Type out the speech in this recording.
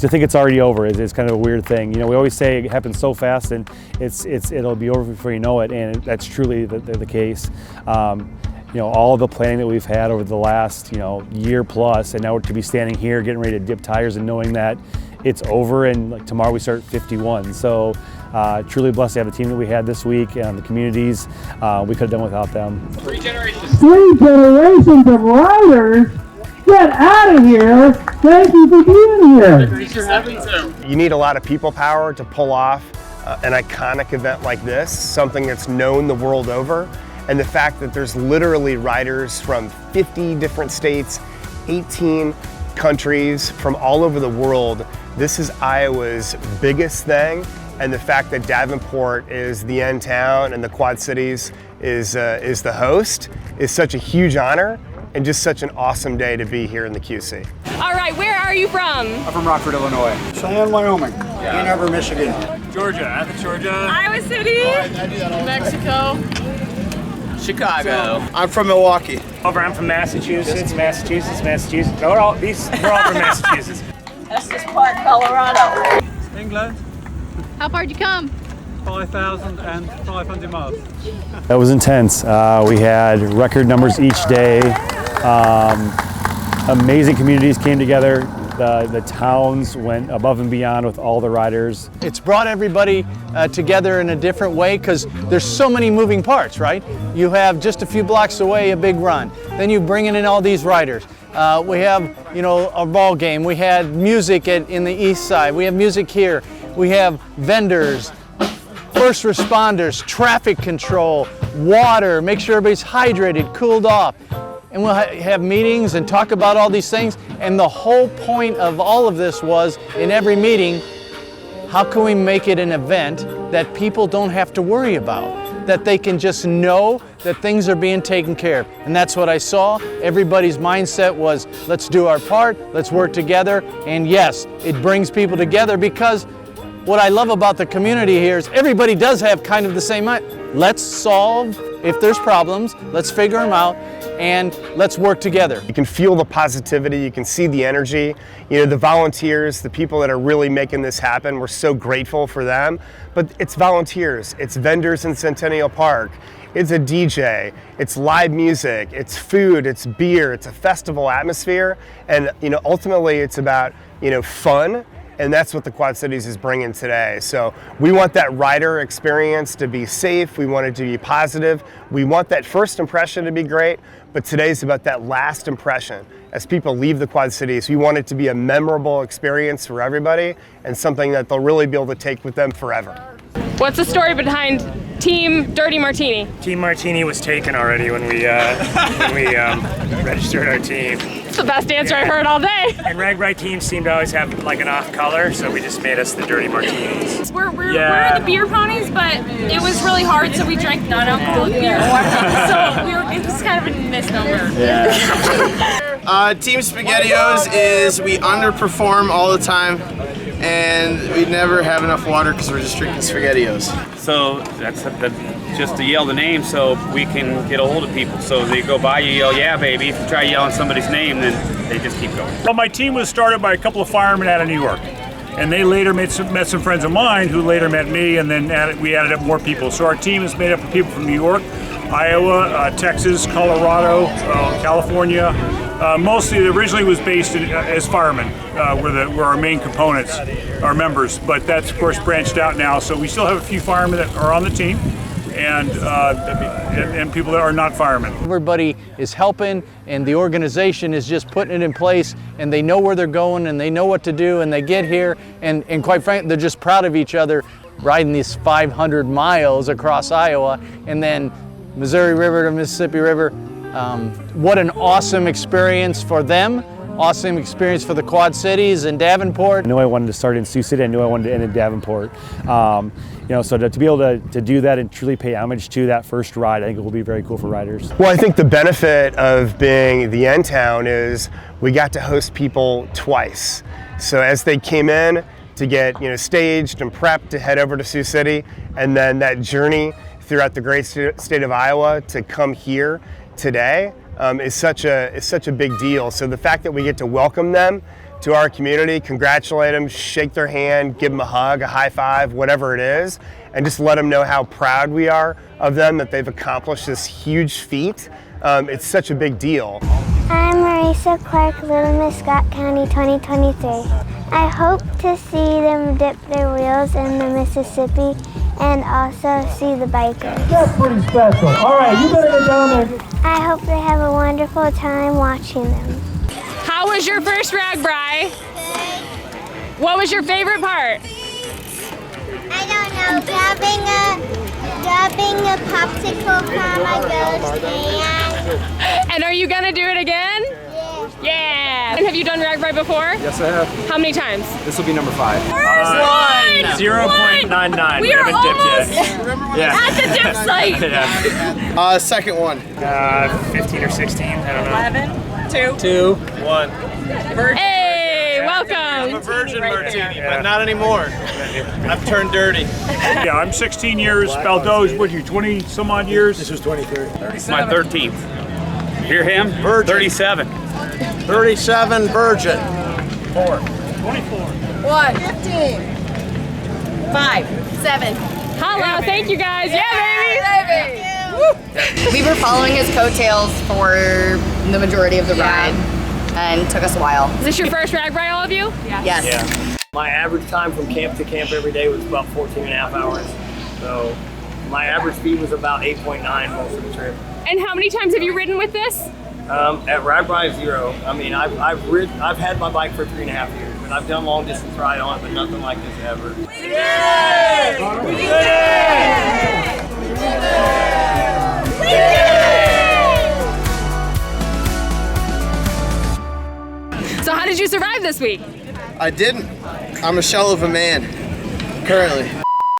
to think it's already over is kind of a weird thing. You know, we always say it happens so fast, and it'll be over before you know it, and that's truly the case. You know, all the planning that we've had over the last, you know, year plus, and now to be standing here getting ready to dip tires and knowing that it's over, and like tomorrow we start 51. So truly blessed to have the team that we had this week and the communities. We could have done without them. 3 generations. 3 generations of riders. Get out of here. Thank you for being here. Thanks for having us. You need a lot of people power to pull off an iconic event like this, something that's known the world over. And the fact that there's literally riders from 50 different states, 18 countries from all over the world. This is Iowa's biggest thing. And the fact that Davenport is the end town and the Quad Cities is the host is such a huge honor and just such an awesome day to be here in the QC. All right, where are you from? I'm from Rockford, Illinois. Cheyenne, Wyoming. Ann Arbor, Michigan. Georgia, Athens, Georgia. Iowa City. Mexico. Chicago. I'm from Milwaukee. I'm from Massachusetts. They're all from Massachusetts. Estes Park, Colorado. England. How far did you come? 5,500 miles. That was intense. We had record numbers each day. Amazing communities came together. The towns went above and beyond with all the riders. It's brought everybody together in a different way because there's so many moving parts, right? You have just a few blocks away a big run. Then you bring in all these riders. We have, you know, a ball game. We had music in the east side. We have music here. We have vendors, first responders, traffic control, water, make sure everybody's hydrated, cooled off. And we'll have meetings and talk about all these things. And the whole point of all of this was, in every meeting, how can we make it an event that people don't have to worry about? That they can just know that things are being taken care of. And that's what I saw. Everybody's mindset was, let's do our part, let's work together. And yes, it brings people together because what I love about the community here is everybody does have kind of the same mind. Let's solve, if there's problems, let's figure them out, and let's work together. You can feel the positivity, you can see the energy. You know, the volunteers, the people that are really making this happen, we're so grateful for them. But it's volunteers, it's vendors in Centennial Park, it's a DJ, it's live music, it's food, it's beer, it's a festival atmosphere. And, you know, ultimately it's about, you know, fun. And that's what the Quad Cities is bringing today. So we want that rider experience to be safe. We want it to be positive. We want that first impression to be great, but today's about that last impression. As people leave the Quad Cities, we want it to be a memorable experience for everybody and something that they'll really be able to take with them forever. What's the story behind Team Dirty Martini? Team Martini was taken already when we registered our team. It's the best answer I heard all day. And RAGBRAI teams seem to always have like an off color, so we just made us the Dirty Martinis. We're the beer ponies, but it was really hard, so we drank non-alcoholic beer. So it was kind of a misnomer. Yeah. Team SpaghettiOs is we underperform all the time, and we never have enough water because we're just drinking SpaghettiOs. So that's just to yell the name so we can get a hold of people. So they go by, you yell, yeah, baby. If you try yelling somebody's name, then they just keep going. Well, my team was started by a couple of firemen out of New York. And they later met some friends of mine who later met me, and then we added up more people. So our team is made up of people from New York, Iowa, Texas, Colorado, California. Mostly, it originally was based as firemen, were our main components, our members. But that's, of course, branched out now. So we still have a few firemen that are on the team, and people that are not firemen. Everybody is helping, and the organization is just putting it in place, and they know where they're going, and they know what to do, and they get here, and quite frankly, they're just proud of each other, riding these 500 miles across Iowa, and then Missouri River to Mississippi River. What an awesome experience for them. Awesome experience for the Quad Cities and Davenport. I knew I wanted to start in Sioux City. I knew I wanted to end in Davenport. You know, so to be able to do that and truly pay homage to that first ride, I think it will be very cool for riders. Well, I think the benefit of being the end town is we got to host people twice. So as they came in to get, you know, staged and prepped to head over to Sioux City, and then that journey throughout the great state of Iowa to come here today is such a big deal. So the fact that we get to welcome them to our community, congratulate them, shake their hand, give them a hug, a high five, whatever it is, and just let them know how proud we are of them, that they've accomplished this huge feat. It's such a big deal. I'm Marisa Clark, Little Miss Scott County 2023. I hope to see them dip their wheels in the Mississippi and also see the bikers. That's pretty special. All right, you better get down there. I hope they have a wonderful time watching them. How was your first RAGBRAI? What was your favorite part? I don't know, grabbing a popsicle from a ghost can. And are you gonna do it again? Yeah. And have you done RAGBRAI before? Yes, I have. How many times? This will be number 5. 0.99. We are haven't dipped almost yet. at the dip site. Yeah. Second one. 15 or 16. I don't know. 11, 2, 2, 1. Hey, welcome. Virgin martini, but not anymore. I've turned dirty. Yeah, I'm 16 years. Baldo's, what are you, 20 some odd years? This was 23. It's my 13th. Hear him? Virgin. 37. 37 virgin. 4. 24. 1, 15, 5, 7. Hello, thank you guys. Yeah, baby. We were following his coattails for the majority of the ride, and it took us a while. Is this your first RAGBRAI, all of you? Yes. Yeah. My average time from camp to camp every day was about 14.5 hours. So my average speed was about 8.9 most of the trip. And how many times have you ridden with this? At RAGBRAI 0. I mean, I've had my bike for 3.5 years, but I've done long distance ride on it, but nothing like this ever. We did it! We did it! We did it! So how did you survive this week? I didn't. I'm a shell of a man, currently.